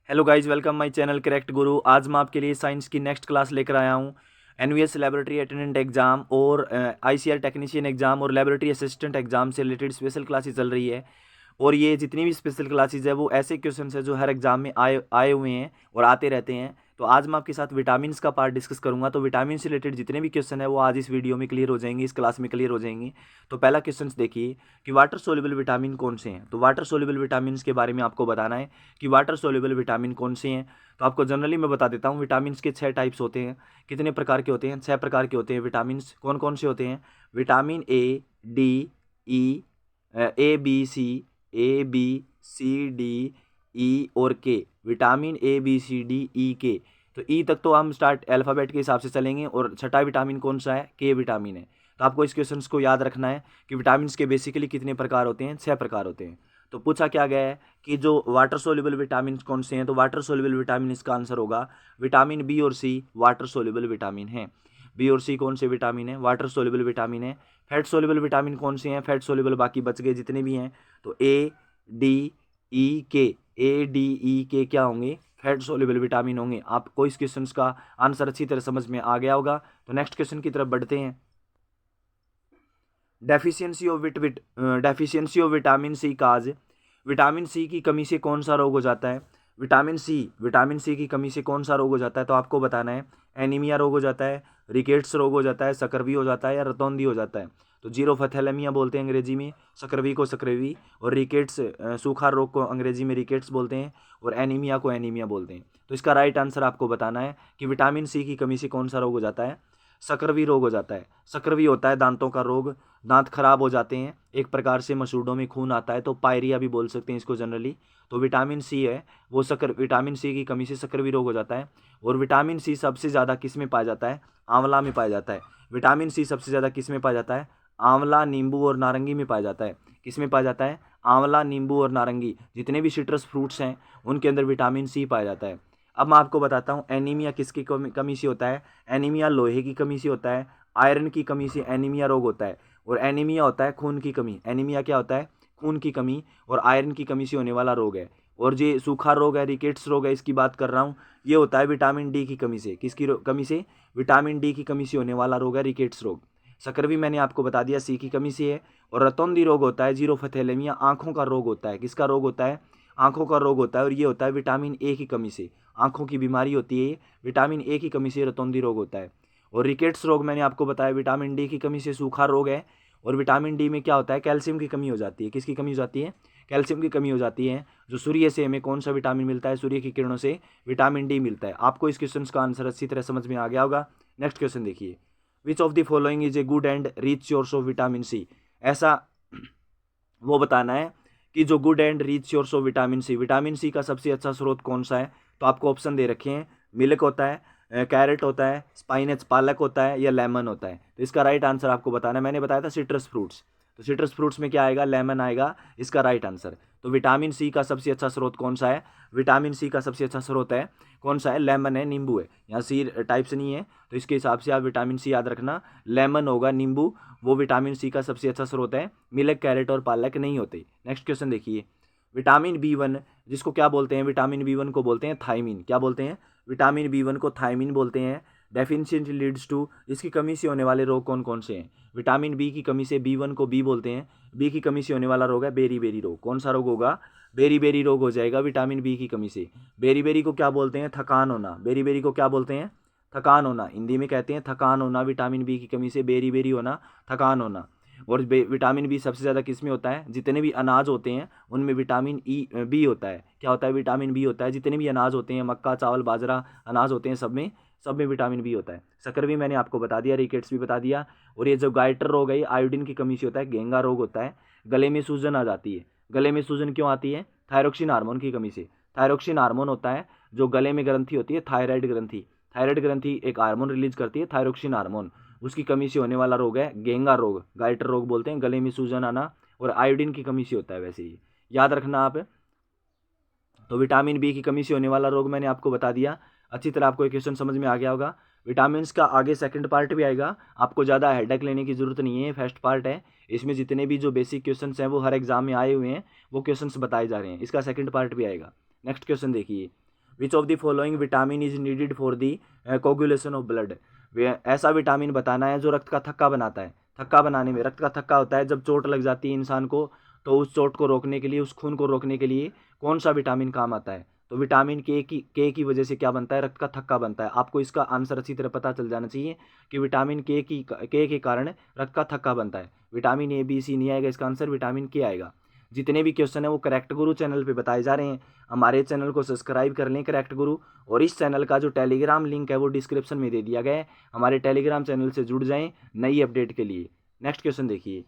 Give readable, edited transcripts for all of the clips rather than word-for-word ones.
Hello guys, welcome my channel correct गुरु। आज मैं आपके लिए साइंस की नेक्स्ट क्लास लेकर आया हूँ। एनवीएस लेबोरेटरी अटेंडेंट एग्जाम और आईसीआर टेक्नीशियन एग्जाम और लेबोरेटरी असिस्टेंट एग्जाम से रिलेटेड स्पेशल क्लासेस चल रही है। और ये जितनी भी स्पेशल क्लासेस है वो ऐसे क्वेश्चन है जो हर एग्जाम में आए आए हुए हैं और आते रहते हैं। तो आज मैं आपके साथ विटामिन का पार्ट डिस्कस करूंगा। तो विटामिन से रिलेटेड जितने भी क्वेश्चन है वो आज इस वीडियो में क्लियर हो जाएंगे, इस क्लास में क्लियर हो जाएंगे। तो पहला क्वेश्चन देखिए कि वाटर सोल्यूबल विटामिन कौन से हैं। तो वाटर सोल्यूबल विटामिन के बारे में आपको बताना है कि वाटर सोल्यूबल विटामिन कौन से हैं। तो आपको जनरली मैं बता देता हूँ, विटामिन के 6 टाइप्स होते हैं। कितने प्रकार के होते हैं? 6 प्रकार के होते हैं। विटामिन कौन कौन से होते हैं? Vitamin A, D, E, A B C E और K. Vitamin A B C D E K. तो ई तक तो हम स्टार्ट अल्फ़ाबेट के हिसाब से चलेंगे। और छठा विटामिन कौन सा है? के विटामिन है। तो आपको इस क्वेश्चन को याद रखना है कि विटामिन के बेसिकली कितने प्रकार होते हैं? 6 प्रकार होते हैं। तो पूछा क्या गया है कि जो वाटर सोल्यूबल विटामिन कौन से हैं। तो वाटर सोल्यूबल विटामिन इसका आंसर होगा विटामिन बी और सी वाटर सोल्यूबल विटामिन है। बी और सी कौन से विटामिन है? वाटर सोल्यूबल विटामिन है। फैट सोल्यूबल विटामिन कौन से हैं? फैट सोल्यूबल बाकी बच गए जितने भी हैं। तो ए डी ई के, ए डी ई के क्या होंगे? फैट सोल्यूबल विटामिन होंगे। आपको इस क्वेश्चन का आंसर अच्छी तरह समझ में आ गया होगा। तो नेक्स्ट क्वेश्चन की तरफ बढ़ते हैं। Deficiency of vitamin C cause. Vitamin C की कमी से कौन सा रोग हो जाता है? विटामिन सी की कमी से कौन सा रोग हो जाता है? तो आपको बताना है। एनीमिया रोग हो जाता है, रिकेट्स रोग हो जाता है, सकरवी हो जाता है या रतौंधी हो जाता है। तो जीरोफथैलेमिया बोलते हैं अंग्रेजी में, सकरवी को सकरवी, और रिकेट्स सूखा रोग को अंग्रेजी में रिकेट्स बोलते हैं, और एनीमिया को एनीमिया बोलते हैं। तो इसका राइट आंसर आपको बताना है कि विटामिन सी की कमी से कौन सा रोग हो जाता है? सकरवी रोग हो जाता है। सकरवी होता है दांतों का रोग, दांत खराब हो जाते हैं, एक प्रकार से मसूड़ों में खून आता है। तो पायरिया भी बोल सकते हैं इसको जनरली। तो विटामिन सी है वो विटामिन सी की कमी से सकरवी रोग हो जाता है। और विटामिन सी सबसे ज़्यादा किस में पाया जाता है? आंवला में पाया जाता है। विटामिन सी सबसे ज़्यादा किस में पाया जाता है? आंवला, नींबू और नारंगी में पाया जाता है। किस में पाया जाता है? आंवला, नींबू और नारंगी, जितने भी सिट्रस फ्रूट्स हैं उनके अंदर विटामिन सी पाया जाता है। अब मैं आपको बताता हूँ एनीमिया किसकी कमी से होता है। एनीमिया लोहे की कमी से होता है, आयरन की कमी से एनीमिया रोग होता है। और एनीमिया होता है खून की कमी। एनीमिया क्या होता है? खून की कमी और आयरन की कमी से होने वाला रोग है। और ये सूखा रोग है, रिकेट्स रोग है, इसकी बात कर रहा हूँ, ये होता है विटामिन डी की कमी से। किसकी कमी से? विटामिन डी की कमी से होने वाला रोग है रिकेट्स रोग। सकरवी मैंने आपको बता दिया सी की कमी से है। और रतौंधी रोग होता है, जीरोफथैलेमिया, आंखों का रोग होता है। किसका रोग होता है? आंखों का रोग होता है। और ये होता है विटामिन ए की कमी से। आंखों की बीमारी होती है, विटामिन ए की कमी से रतौंधी रोग होता है। और रिकेट्स रोग मैंने आपको बताया विटामिन डी की कमी से सूखा रोग है। और विटामिन डी में क्या होता है? कैल्शियम की कमी हो जाती है। किसकी कमी हो जाती है? कैल्शियम की कमी हो जाती है। जो सूर्य से हमें कौन सा विटामिन मिलता है? सूर्य की किरणों से विटामिन डी मिलता है। आपको इस क्वेश्चन का आंसर अच्छी तरह समझ में आ गया होगा। नेक्स्ट क्वेश्चन देखिए, which of the following is a good and rich source of vitamin C. ऐसा वो बताना है कि जो good and rich source of vitamin C का सबसे अच्छा स्रोत कौन सा है। तो आपको ऑप्शन दे रखे हैं, मिल्क होता है, कैरेट होता है, स्पाइनच पालक होता है, या लेमन होता है। तो इसका राइट आंसर आपको बताना है। मैंने बताया था सिट्रस फ्रूट्स, तो सिट्रस फ्रूट्स में क्या आएगा? लेमन आएगा इसका राइट आंसर। तो विटामिन सी का सबसे अच्छा स्रोत कौन सा है? विटामिन सी का सबसे अच्छा स्रोत है कौन सा है? लेमन है, नींबू है। यहाँ सी टाइप्स नहीं है, तो इसके हिसाब से आप विटामिन सी याद रखना। लेमन होगा, नींबू, वो विटामिन सी का सबसे अच्छा स्रोत है। मिल्क, कैरेट और पालक नहीं होते। नेक्स्ट क्वेश्चन देखिए, विटामिन बी वन जिसको क्या बोलते हैं? विटामिन बी वन को बोलते हैं थायमीन। क्या बोलते हैं? विटामिन बी वन को थायमीन बोलते हैं। डेफिशिएंसी लीड्स टू, इसकी कमी से होने वाले रोग कौन कौन से हैं? विटामिन बी की कमी से, बी वन को बी बोलते हैं, बी की कमी से होने वाला रोग है बेरी बेरी रोग। कौन सा रोग होगा? बेरी बेरी रोग हो जाएगा विटामिन बी की कमी से। बेरी बेरी को क्या बोलते हैं? थकान होना। बेरी बेरी को क्या बोलते हैं? थकान होना। हिंदी में कहते हैं थकान होना। विटामिन बी की कमी से बेरी बेरी होना, थकान होना। और विटामिन बी सबसे ज़्यादा किस में होता है? जितने भी अनाज होते हैं उनमें विटामिन बी होता है। क्या होता है? विटामिन बी होता है। जितने भी अनाज होते हैं, मक्का, चावल, बाजरा अनाज होते हैं, सब में विटामिन बी होता है। शक्कर भी मैंने आपको बता दिया, रिकेट्स भी बता दिया। और ये जो गाइटर रोग है, आयोडीन की कमी से होता है। घेंगा रोग होता है। गले में सूजन आ जाती है। गले में सूजन क्यों आती है? थायरोक्सिन हार्मोन की कमी से। थायरोक्सिन हार्मोन होता है जो गले में ग्रंथि होती है, थायराइड ग्रंथि। थायराइड ग्रंथि एक हार्मोन रिलीज करती है, थायरोक्सिन हार्मोन, उसकी कमी से होने वाला रोग है घेंगा रोग। गाइटर रोग बोलते हैं, गले में सूजन आना। और आयोडीन की कमी से होता है। वैसे ही याद रखना आप। तो विटामिन बी की कमी से होने वाला रोग मैंने आपको बता दिया। अच्छी तरह आपको ये क्वेश्चन समझ में आ गया होगा। विटामिन का आगे सेकंड पार्ट भी आएगा, आपको ज़्यादा हेडेक लेने की जरूरत नहीं है। फर्स्ट पार्ट है, इसमें जितने भी जो बेसिक क्वेश्चन हैं वो हर एग्जाम में आए हुए हैं, वो क्वेश्चन बताए जा रहे हैं। इसका सेकंड पार्ट भी आएगा। नेक्स्ट क्वेश्चन देखिए, which of the following vitamin is needed for the coagulation of blood. ऐसा विटामिन बताना है जो रक्त का थक्का बनाता है। थक्का बनाने में, रक्त का थक्का होता है जब चोट लग जाती है इंसान को, तो उस चोट को रोकने के लिए, उस खून को रोकने के लिए कौन सा विटामिन काम आता है? तो विटामिन के की वजह से क्या बनता है? रक्त का थक्का बनता है। आपको इसका आंसर अच्छी तरह पता चल जाना चाहिए कि विटामिन के के कारण रक्त का थक्का बनता है। विटामिन ए बी सी नहीं आएगा, इसका आंसर विटामिन के आएगा। जितने भी क्वेश्चन है वो करेक्ट गुरु चैनल पे बताए जा रहे हैं। हमारे चैनल को सब्सक्राइब कर लें करेक्ट गुरु, और इस चैनल का जो टेलीग्राम लिंक है वो डिस्क्रिप्शन में दे दिया गया है। हमारे टेलीग्राम चैनल से जुड़ जाएं नई अपडेट के लिए। नेक्स्ट क्वेश्चन देखिए,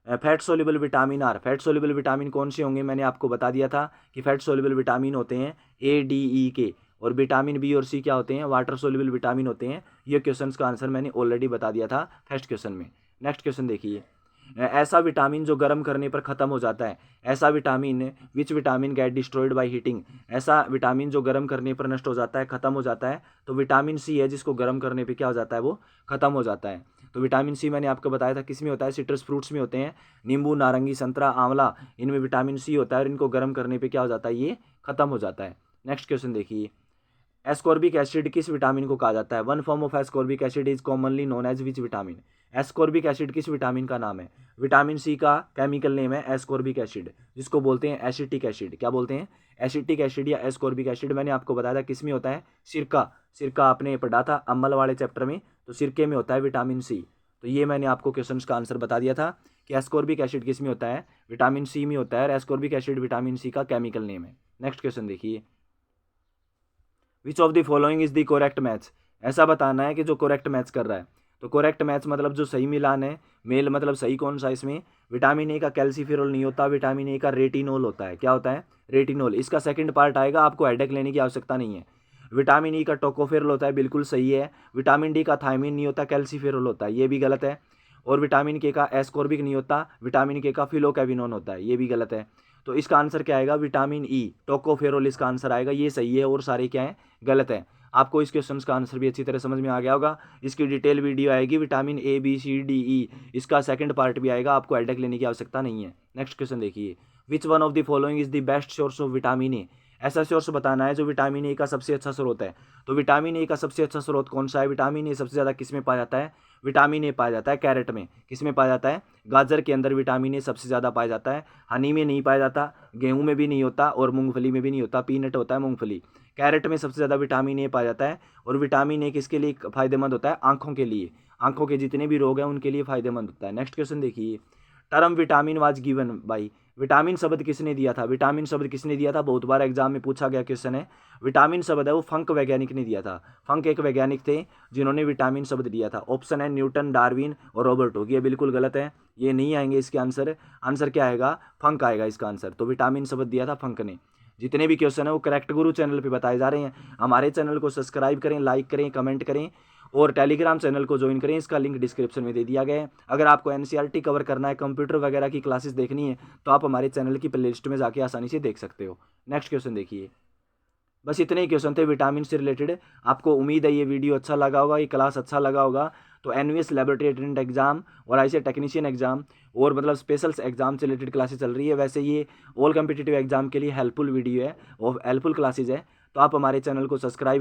fat soluble vitamin are. Fat soluble vitamin कौन से होंगे? मैंने आपको बता दिया था कि फैट सोल्यूबल विटामिन होते हैं ए डी ई के, और विटामिन बी और सी क्या होते हैं? वाटर सोल्यूबल विटामिन होते हैं। ये क्वेश्चन का आंसर मैंने ऑलरेडी बता दिया था फर्स्ट क्वेश्चन में। नेक्स्ट क्वेश्चन देखिए, ऐसा विटामिन जो गर्म करने पर खत्म हो जाता है। ऐसा vitamin, which vitamin get destroyed by heating. ऐसा विटामिन जो गर्म करने पर नष्ट हो जाता है, खत्म हो जाता है, तो विटामिन सी है जिसको गर्म करने पे क्या हो जाता है? वो खत्म हो जाता है। तो विटामिन सी मैंने आपको बताया था किस में होता है? सिट्रस फ्रूट्स में होते हैं, नींबू, नारंगी, संतरा, आंवला, इनमें विटामिन सी होता है और इनको गर्म करने पे क्या हो जाता है? ये खत्म हो जाता है। नेक्स्ट क्वेश्चन देखिए, एस्कॉर्बिक एसिड किस विटामिन को कहा जाता है? One form of ascorbic acid is commonly known as which vitamin. Ascorbic acid किस विटामिन का नाम है? विटामिन सी का केमिकल नेम है एस्कॉर्बिक एसिड, जिसको बोलते हैं एसिटिक एसिड। क्या बोलते हैं? एसिटिक एसिड या एस्कॉर्बिक एसिड। मैंने आपको बताया था किस में होता है? सिरका। सिरका आपने पढ़ा था अम्ल वाले चैप्टर में, तो सिरके में होता है विटामिन सी। तो ये मैंने आपको क्वेश्चन का आंसर बता दिया था कि एस्कॉर्बिक एसिड किस में होता है? विटामिन सी में होता है, और एस्कॉर्बिक एसिड विटामिन सी का केमिकल नेम है। नेक्स्ट क्वेश्चन देखिए, which of the following is the correct match. ऐसा बताना है कि जो करेक्ट मैच कर रहा है। तो करेक्ट मैच मतलब जो सही मिलान है, मेल मतलब सही कौन सा? इसमें विटामिन ए का कैल्सीफेरॉल नहीं होता, विटामिन ए का रेटिनोल होता है। क्या होता है? रेटिनोल। इसका सेकंड पार्ट आएगा, आपको हेडेक लेने की आवश्यकता नहीं है। विटामिन ई का टोकोफेरल होता है, बिल्कुल सही है। विटामिन डी का थायमिन नहीं होता, कैल्सीफेरॉल होता है, ये भी गलत है। और विटामिन के का एस्कॉर्बिक नहीं होता, विटामिन के का फिलोकैविनोन होता है, ये भी गलत है। तो इसका आंसर क्या आएगा? विटामिन ई, टोकोफेरॉल इसका आंसर आएगा, ये सही है और सारे क्या है? गलत है। आपको इस क्वेश्चन का आंसर भी अच्छी तरह समझ में आ गया होगा। इसकी डिटेल वीडियो आएगी, vitamin A B C D E, इसका सेकंड पार्ट भी आएगा, आपको हेडेक लेने की आवश्यकता नहीं है। नेक्स्ट क्वेश्चन देखिए, which one of the following is the best source of vitamin A. ऐसा सोर्स बताना है जो विटामिन ए का सबसे अच्छा स्रोत है। तो विटामिन ए का सबसे अच्छा स्रोत कौन सा है? विटामिन ए सबसे ज़्यादा किस में पाया जाता है? विटामिन ए पाया जाता है कैरेट में। किस में पाया जाता है? गाजर के अंदर विटामिन ए सबसे ज़्यादा पाया जाता है। हनी में नहीं पाया जाता, गेहूं में भी नहीं होता, और मूंगफली में भी नहीं होता, पीनट होता है मूंगफली। कैरेट में सबसे ज़्यादा विटामिन ए पाया जाता है। और विटामिन ए किसके लिए फ़ायदेमंद होता है? आंखों के लिए। आंखों के जितने भी रोग हैं उनके लिए फ़ायदेमंद होता है। नेक्स्ट क्वेश्चन देखिए, term vitamin was given by. Vitamin शब्द किसने दिया था? विटामिन शब्द किसने दिया था? बहुत बार एग्जाम में पूछा गया क्वेश्चन है। विटामिन शब्द है वो फंक वैज्ञानिक ने दिया था। फंक एक वैज्ञानिक थे जिन्होंने विटामिन शब्द दिया था। ऑप्शन है न्यूटन, डार्विन और रॉबर्ट हुक। ये बिल्कुल गलत है, ये नहीं आएंगे इसके आंसर। आंसर क्या आएगा? फंक आएगा इसका आंसर। तो विटामिन शब्द दिया था फंक ने। जितने भी क्वेश्चन है वो करेक्ट गुरु चैनल पे बताए जा रहे हैं। हमारे चैनल को सब्सक्राइब करें, लाइक करें, कमेंट करें, और टेलीग्राम चैनल को ज्वाइन करें। इसका लिंक डिस्क्रिप्शन में दे दिया गया है। अगर आपको एनसीईआरटी कवर करना है, कंप्यूटर वगैरह की क्लासेस देखनी है, तो आप हमारे चैनल की प्लेलिस्ट में जाके आसानी से देख सकते हो। नेक्स्ट क्वेश्चन देखिए, बस इतने ही क्वेश्चन थे विटामिन से रिलेटेड। आपको उम्मीद है ये वीडियो अच्छा लगा होगा, ये क्लास अच्छा लगा होगा। तो एनवीएस लेबोरेटरी अटेंडेंट एग्जाम और ऐसे टेक्नीशियन एग्जाम और मतलब स्पेशल एग्जाम से रिलेटेड क्लासेस चल रही है। वैसे ये ऑल कम्पिटिटिव एग्जाम के लिए हेल्पफुल वीडियो है और हेल्पफुल क्लासेज है। तो आप हमारे चैनल को सब्सक्राइब